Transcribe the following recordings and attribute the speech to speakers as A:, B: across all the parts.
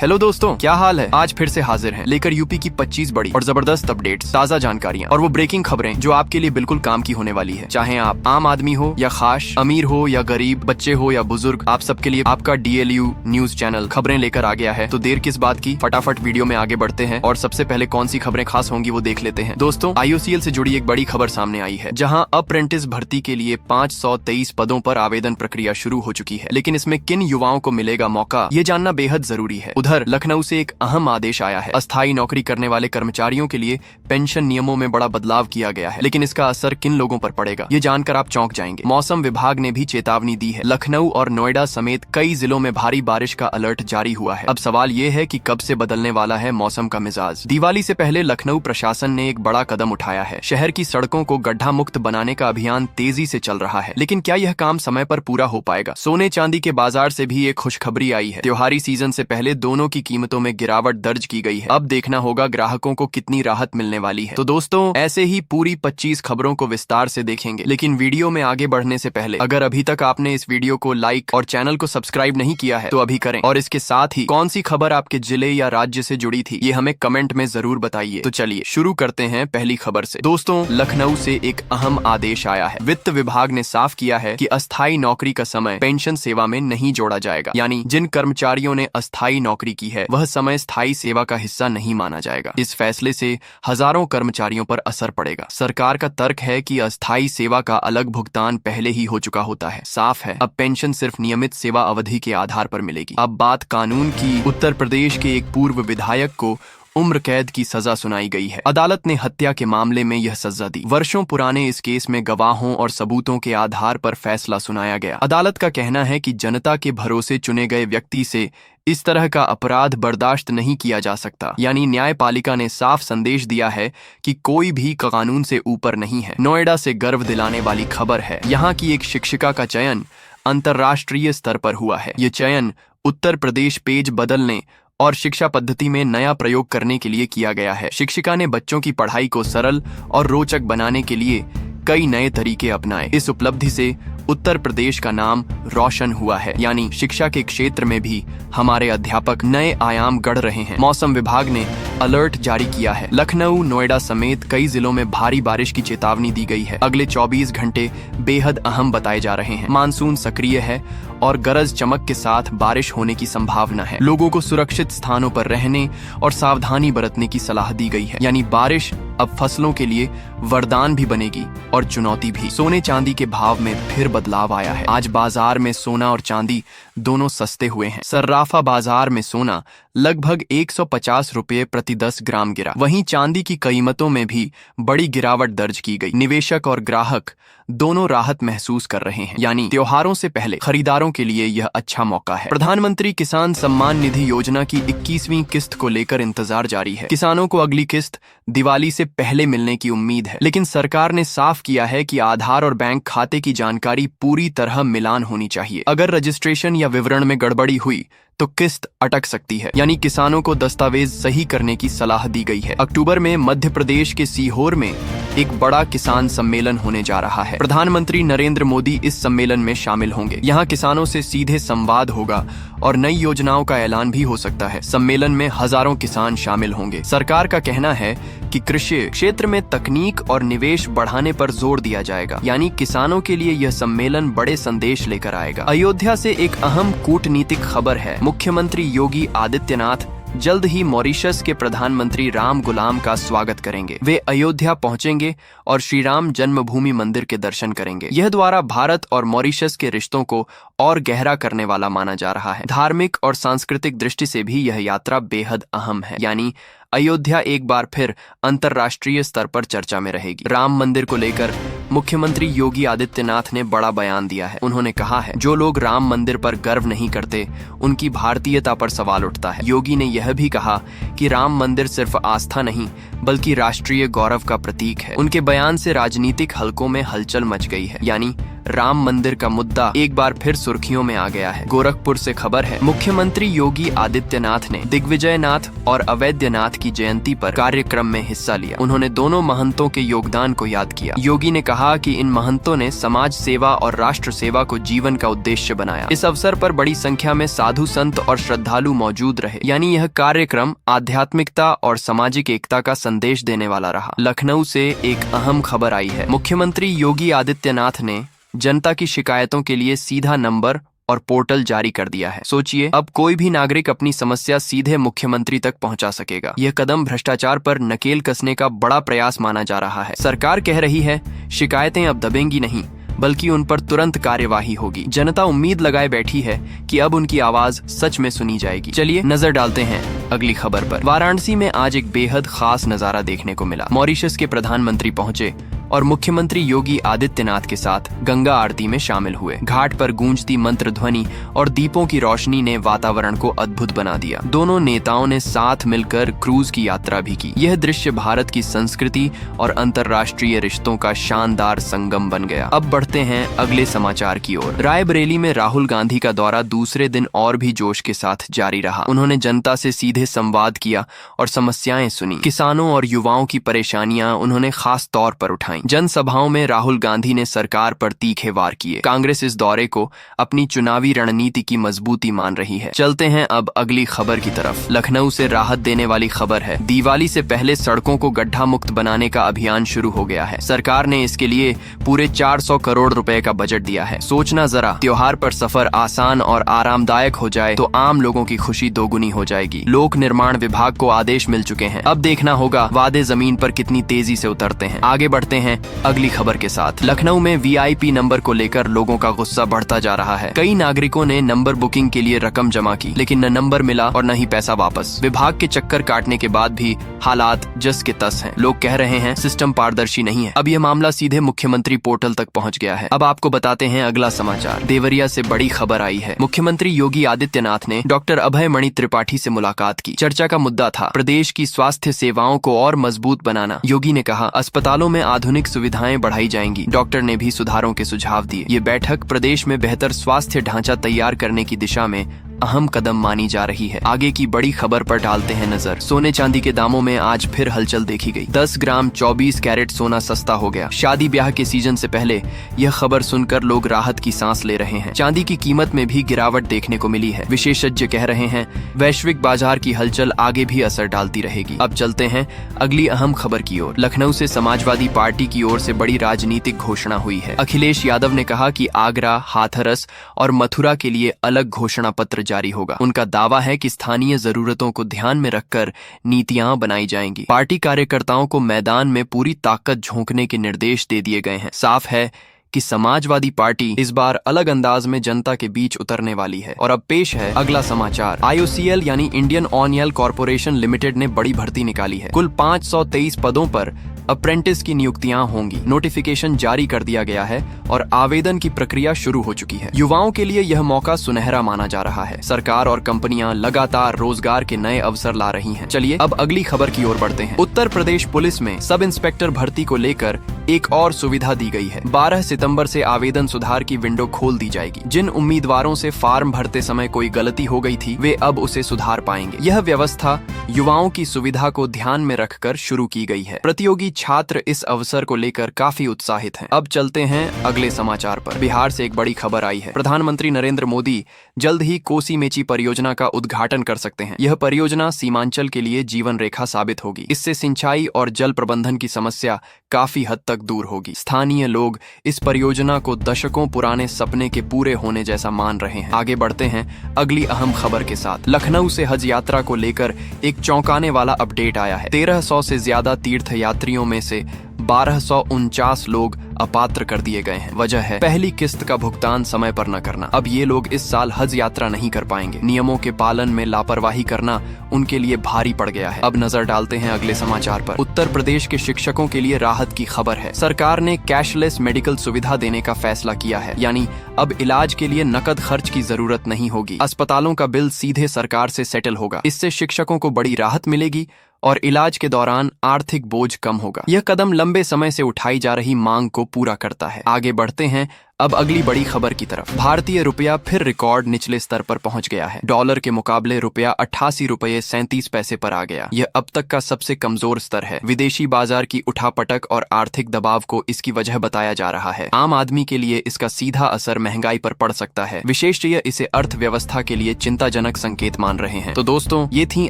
A: Hello दोस्तों, क्या हाल है। आज फिर से हाजिर हैं लेकर यूपी की 25 बड़ी और जबरदस्त अपडेट्स, ताज़ा जानकारियां और वो ब्रेकिंग खबरें जो आपके लिए बिल्कुल काम की होने वाली है। चाहे आप आम आदमी हो या खास, अमीर हो या गरीब, बच्चे हो या बुजुर्ग, आप सबके लिए आपका DLU न्यूज चैनल खबरें लेकर आ गया है। तो देर किस बात की, फटाफट वीडियो में आगे बढ़ते हैं और सबसे पहले कौन सी खबरें खास होंगी वो देख लेते हैं। दोस्तों, IOCL से जुड़ी एक बड़ी खबर सामने आई है, जहाँ अप्रेंटिस भर्ती के लिए 523 पदों पर आवेदन प्रक्रिया शुरू हो चुकी है। लेकिन इसमें किन युवाओं को मिलेगा मौका, ये जानना बेहद जरूरी है। उधर लखनऊ से एक अहम आदेश आया है। अस्थायी नौकरी करने वाले कर्मचारियों के लिए पेंशन नियमों में बड़ा बदलाव किया गया है, लेकिन इसका असर किन लोगों पर पड़ेगा ये जानकर आप चौंक जाएंगे। मौसम विभाग ने भी चेतावनी दी है। लखनऊ और नोएडा समेत कई जिलों में भारी बारिश का अलर्ट जारी हुआ है। अब सवाल ये है कि कब से बदलने वाला है मौसम का मिजाज। दिवाली से पहले लखनऊ प्रशासन ने एक बड़ा कदम उठाया है। शहर की सड़कों को गड्ढा मुक्त बनाने का अभियान तेजी से चल रहा है, लेकिन क्या यह काम समय पर पूरा हो पाएगा। सोने चांदी के बाजार से भी एक खुशखबरी आई है। त्योहारी सीजन से पहले दोनों की कीमतों में गिरावट दर्ज की गई है। अब देखना होगा ग्राहकों को कितनी राहत मिलने वाली है। तो दोस्तों, ऐसे ही पूरी 25 खबरों को विस्तार से देखेंगे, लेकिन वीडियो में आगे बढ़ने से पहले अगर अभी तक आपने इस वीडियो को लाइक और चैनल को सब्सक्राइब नहीं किया है तो अभी करें। और इसके साथ ही कौन सी खबर आपके जिले या राज्य से जुड़ी थी ये हमें कमेंट में जरूर बताइए। तो चलिए शुरू करते हैं पहली खबर से। दोस्तों, लखनऊ से एक अहम आदेश आया है। वित्त विभाग ने साफ किया है कि अस्थायी नौकरी का समय पेंशन सेवा में नहीं जोड़ा जाएगा, यानी जिन कर्मचारियों ने अस्थायी नौकरी की है वह समय स्थायी सेवा का हिस्सा नहीं माना जाएगा। इस फैसले से हजारों कर्मचारियों पर असर पड़ेगा। सरकार का तर्क है कि अस्थायी सेवा का अलग भुगतान पहले ही हो चुका होता है। साफ है, अब पेंशन सिर्फ नियमित सेवा अवधि के आधार पर मिलेगी। अब बात कानून की। उत्तर प्रदेश के एक पूर्व विधायक को उम्र कैद की सजा सुनाई गई है। अदालत ने हत्या के मामले में यह सजा दी। वर्षों पुराने इस केस में गवाहों और सबूतों के आधार पर फैसला सुनाया गया। अदालत का कहना है कि जनता के भरोसे चुने गए व्यक्ति से इस तरह का अपराध बर्दाश्त नहीं किया जा सकता। यानी न्यायपालिका ने साफ संदेश दिया है कि कोई भी कानून से ऊपर नहीं है। नोएडा से गर्व दिलाने वाली खबर है। यहाँ की एक शिक्षिका का चयन अंतर्राष्ट्रीय स्तर पर हुआ है। ये चयन उत्तर प्रदेश पेज बदलने और शिक्षा पद्धति में नया प्रयोग करने के लिए किया गया है। शिक्षिका ने बच्चों की पढ़ाई को सरल और रोचक बनाने के लिए कई नए तरीके अपनाए। इस उपलब्धि से उत्तर प्रदेश का नाम रोशन हुआ है, यानी शिक्षा के क्षेत्र में भी हमारे अध्यापक नए आयाम गढ़ रहे हैं। मौसम विभाग ने अलर्ट जारी किया है। लखनऊ, नोएडा समेत कई जिलों में भारी बारिश की चेतावनी दी गई है। अगले 24 घंटे बेहद अहम बताए जा रहे हैं। मानसून सक्रिय है और गरज चमक के साथ बारिश होने की संभावना है। लोगों को सुरक्षित स्थानों पर रहने और सावधानी बरतने की सलाह दी गई है। यानी बारिश अब फसलों के लिए वरदान भी बनेगी और चुनौती भी। सोने चांदी के भाव में फिर बदलाव आया है। आज बाजार में सोना और चांदी दोनों सस्ते हुए हैं। सर्राफा बाजार में सोना लगभग 150 रुपये प्रति 10 ग्राम गिरा। वहीं चांदी की कीमतों में भी बड़ी गिरावट दर्ज की गई। निवेशक और ग्राहक दोनों राहत महसूस कर रहे हैं। यानी त्योहारों से पहले खरीदारों के लिए यह अच्छा मौका है। प्रधानमंत्री किसान सम्मान निधि योजना की 21वीं किस्त को लेकर इंतजार जारी है। किसानों को अगली किस्त दिवाली से पहले मिलने की उम्मीद है, लेकिन सरकार ने साफ किया है कि आधार और बैंक खाते की जानकारी पूरी तरह मिलान होनी चाहिए। अगर रजिस्ट्रेशन या विवरण में गड़बड़ी हुई तो किस्त अटक सकती है। यानी किसानों को दस्तावेज सही करने की सलाह दी गई है। अक्टूबर में मध्य प्रदेश के सीहोर में एक बड़ा किसान सम्मेलन होने जा रहा है। प्रधानमंत्री नरेंद्र मोदी इस सम्मेलन में शामिल होंगे। यहाँ किसानों से सीधे संवाद होगा और नई योजनाओं का ऐलान भी हो सकता है। सम्मेलन में हजारों किसान शामिल होंगे। सरकार का कहना है कि कृषि क्षेत्र में तकनीक और निवेश बढ़ाने पर जोर दिया जाएगा। यानी किसानों के लिए यह सम्मेलन बड़े संदेश लेकर आएगा। अयोध्या से एक अहम कूटनीतिक खबर है। मुख्यमंत्री योगी आदित्यनाथ जल्द ही मॉरिशस के प्रधानमंत्री राम गुलाम का स्वागत करेंगे। वे अयोध्या पहुंचेंगे और श्री राम जन्मभूमि मंदिर के दर्शन करेंगे। यह द्वारा भारत और मॉरिशस के रिश्तों को और गहरा करने वाला माना जा रहा है। धार्मिक और सांस्कृतिक दृष्टि से भी यह यात्रा बेहद अहम है। यानी अयोध्या एक बार फिर अंतर्राष्ट्रीय स्तर पर चर्चा में रहेगी। राम मंदिर को लेकर मुख्यमंत्री योगी आदित्यनाथ ने बड़ा बयान दिया है। उन्होंने कहा है, जो लोग राम मंदिर पर गर्व नहीं करते उनकी भारतीयता पर सवाल उठता है। योगी ने यह भी कहा कि राम मंदिर सिर्फ आस्था नहीं बल्कि राष्ट्रीय गौरव का प्रतीक है। उनके बयान से राजनीतिक हलकों में हलचल मच गई है। यानी राम मंदिर का मुद्दा एक बार फिर सुर्खियों में आ गया है। गोरखपुर से खबर है, मुख्यमंत्री योगी आदित्यनाथ ने दिग्विजयनाथ और अवैधनाथ की जयंती पर कार्यक्रम में हिस्सा लिया। उन्होंने दोनों महंतों के योगदान को याद किया। योगी ने कहा कहा कि इन महंतों ने समाज सेवा और राष्ट्र सेवा को जीवन का उद्देश्य बनाया। इस अवसर पर बड़ी संख्या में साधु संत और श्रद्धालु मौजूद रहे, यानी यह कार्यक्रम आध्यात्मिकता और सामाजिक एकता का संदेश देने वाला रहा। लखनऊ से एक अहम खबर आई है। मुख्यमंत्री योगी आदित्यनाथ ने जनता की शिकायतों के लिए सीधा नंबर और पोर्टल जारी कर दिया है। सोचिए, अब कोई भी नागरिक अपनी समस्या सीधे मुख्यमंत्री तक पहुंचा सकेगा। यह कदम भ्रष्टाचार पर नकेल कसने का बड़ा प्रयास माना जा रहा है। सरकार कह रही है शिकायतें अब दबेंगी नहीं, बल्कि उन पर तुरंत कार्यवाही होगी। जनता उम्मीद लगाए बैठी है कि अब उनकी आवाज सच में सुनी जाएगी। चलिए नजर डालते हैं अगली खबर पर। वाराणसी में आज एक बेहद खास नजारा देखने को मिला। मॉरिशस के प्रधानमंत्री पहुंचे और मुख्यमंत्री योगी आदित्यनाथ के साथ गंगा आरती में शामिल हुए। घाट पर गूंजती मंत्र ध्वनि और दीपों की रोशनी ने वातावरण को अद्भुत बना दिया। दोनों नेताओं ने साथ मिलकर क्रूज की यात्रा भी की। यह दृश्य भारत की संस्कृति और अंतर्राष्ट्रीय रिश्तों का शानदार संगम बन गया। अब बढ़ते हैं अगले समाचार की ओर। रायबरेली में राहुल गांधी का दौरा दूसरे दिन और भी जोश के साथ जारी रहा। उन्होंने जनता से सीधे संवाद किया और समस्याएं सुनी। किसानों और युवाओं की परेशानियां उन्होंने खास तौर पर उठाई। जनसभाओं में राहुल गांधी ने सरकार पर तीखे वार किए। कांग्रेस इस दौरे को अपनी चुनावी रणनीति की मजबूती मान रही है। चलते हैं अब अगली खबर की तरफ। लखनऊ से राहत देने वाली खबर है। दिवाली से पहले सड़कों को गड्ढा मुक्त बनाने का अभियान शुरू हो गया है। सरकार ने इसके लिए पूरे 400 करोड़ रुपए का बजट दिया है। सोचना जरा, त्योहार पर सफर आसान और आरामदायक हो जाए तो आम लोगों की खुशी दोगुनी हो जाएगी। लोक निर्माण विभाग को आदेश मिल चुके हैं। अब देखना होगा वादे जमीन पर कितनी तेजी से उतरते हैं। आगे बढ़ते हैं अगली खबर के साथ। लखनऊ में वीआईपी नंबर को लेकर लोगों का गुस्सा बढ़ता जा रहा है। कई नागरिकों ने नंबर बुकिंग के लिए रकम जमा की, लेकिन न नंबर मिला और न ही पैसा वापस। विभाग के चक्कर काटने के बाद भी हालात जस के तस हैं। लोग कह रहे हैं सिस्टम पारदर्शी नहीं है। अब यह मामला सीधे मुख्यमंत्री पोर्टल तक पहुंच गया है। अब आपको बताते हैं अगला समाचार। देवरिया से बड़ी खबर आई है। मुख्यमंत्री योगी आदित्यनाथ ने डॉक्टर अभय मणि त्रिपाठी से मुलाकात की। चर्चा का मुद्दा था प्रदेश की स्वास्थ्य सेवाओं को और मजबूत बनाना। योगी ने कहा अस्पतालों में आधुनिक सुविधाएं बढ़ाई जाएंगी। डॉक्टर ने भी सुधारों के सुझाव दिए। ये बैठक प्रदेश में बेहतर स्वास्थ्य ढांचा तैयार करने की दिशा में अहम कदम मानी जा रही है। आगे की बड़ी खबर पर डालते हैं नजर। सोने चांदी के दामों में आज फिर हलचल देखी गई। 10 ग्राम 24 कैरेट सोना सस्ता हो गया। शादी ब्याह के सीजन से पहले यह खबर सुनकर लोग राहत की सांस ले रहे हैं। चांदी की कीमत में भी गिरावट देखने को मिली है। विशेषज्ञ कह रहे हैं वैश्विक बाजार की हलचल आगे भी असर डालती रहेगी। अब चलते हैं अगली अहम खबर की ओर। लखनऊ से समाजवादी पार्टी की ओर से बड़ी राजनीतिक घोषणा हुई है। अखिलेश यादव ने कहा कि आगरा, हाथरस और मथुरा के लिए अलग घोषणा पत्र जारी होगा। उनका दावा है कि स्थानीय जरूरतों को ध्यान में रखकर नीतियां बनाई जाएंगी। पार्टी कार्यकर्ताओं को मैदान में पूरी ताकत झोंकने के निर्देश दे दिए गए हैं। साफ है कि समाजवादी पार्टी इस बार अलग अंदाज में जनता के बीच उतरने वाली है। और अब पेश है अगला समाचार। IOCL यानी इंडियन ऑयल कॉर्पोरेशन लिमिटेड ने बड़ी भर्ती निकाली है। कुल 523 पदों पर अप्रेंटिस की नियुक्तियां होंगी। नोटिफिकेशन जारी कर दिया गया है और आवेदन की प्रक्रिया शुरू हो चुकी है। युवाओं के लिए यह मौका सुनहरा माना जा रहा है। सरकार और कंपनियां लगातार रोजगार के नए अवसर ला रही हैं। चलिए अब अगली खबर की ओर बढ़ते हैं। उत्तर प्रदेश पुलिस में सब इंस्पेक्टर भर्ती को लेकर एक और सुविधा दी गई है। 12 सितंबर से आवेदन सुधार की विंडो खोल दी जाएगी। जिन उम्मीदवारों से फॉर्म भरते समय कोई गलती हो गई थी वे अब उसे सुधार पाएंगे। यह व्यवस्था युवाओं की सुविधा को ध्यान में रखकर शुरू की गई है। प्रतियोगी छात्र इस अवसर को लेकर काफी उत्साहित हैं। अब चलते हैं अगले समाचार पर। बिहार से एक बड़ी खबर आई है। प्रधानमंत्री नरेंद्र मोदी जल्द ही कोसी मेची परियोजना का उद्घाटन कर सकते हैं। यह परियोजना सीमांचल के लिए जीवन रेखा साबित होगी। इससे सिंचाई और जल प्रबंधन की समस्या काफी हद तक दूर होगी। स्थानीय लोग इस परियोजना को दशकों पुराने सपने के पूरे होने जैसा मान रहे हैं। आगे बढ़ते हैं अगली अहम खबर के साथ। लखनऊ से हज यात्रा को लेकर एक चौंकाने वाला अपडेट आया है। 1300 से ज्यादा तीर्थ यात्रियों में से 1249 लोग अपात्र कर दिए गए हैं। वजह है पहली किस्त का भुगतान समय पर न करना। अब ये लोग इस साल हज यात्रा नहीं कर पाएंगे। नियमों के पालन में लापरवाही करना उनके लिए भारी पड़ गया है। अब नजर डालते हैं अगले समाचार पर। उत्तर प्रदेश के शिक्षकों के लिए राहत की खबर है। सरकार ने कैशलेस मेडिकल सुविधा देने का फैसला किया है, यानी अब इलाज के लिए नकद खर्च की जरूरत नहीं होगी। अस्पतालों का बिल सीधे सरकार से सेटल होगा। इससे शिक्षकों को बड़ी राहत मिलेगी और इलाज के दौरान आर्थिक बोझ कम होगा। यह कदम लंबे समय से उठाई जा रही मांग को पूरा करता है। आगे बढ़ते हैं अब अगली बड़ी खबर की तरफ। भारतीय रुपया फिर रिकॉर्ड निचले स्तर पर पहुंच गया है। डॉलर के मुकाबले रुपया 88 रुपये 37 पैसे पर आ गया। यह अब तक का सबसे कमजोर स्तर है। विदेशी बाजार की उठापटक और आर्थिक दबाव को इसकी वजह बताया जा रहा है। आम आदमी के लिए इसका सीधा असर महंगाई पर पड़ सकता है। विशेषज्ञ इसे अर्थव्यवस्था के लिए चिंताजनक संकेत मान रहे हैं। तो दोस्तों, ये थी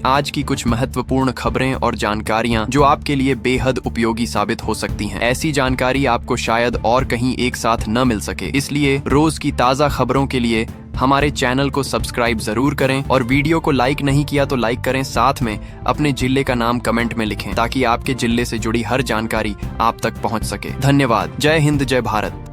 A: आज की कुछ महत्वपूर्ण खबरें और जानकारियां जो आपके लिए बेहद उपयोगी साबित हो सकती हैं। ऐसी जानकारी आपको शायद और कहीं एक साथ न मिल सके, इसलिए रोज की ताजा खबरों के लिए हमारे चैनल को सब्सक्राइब जरूर करें और वीडियो को लाइक नहीं किया तो लाइक करें। साथ में अपने जिले का नाम कमेंट में लिखें ताकि आपके जिले से जुड़ी हर जानकारी आप तक पहुंच सके। धन्यवाद। जय हिंद, जय भारत।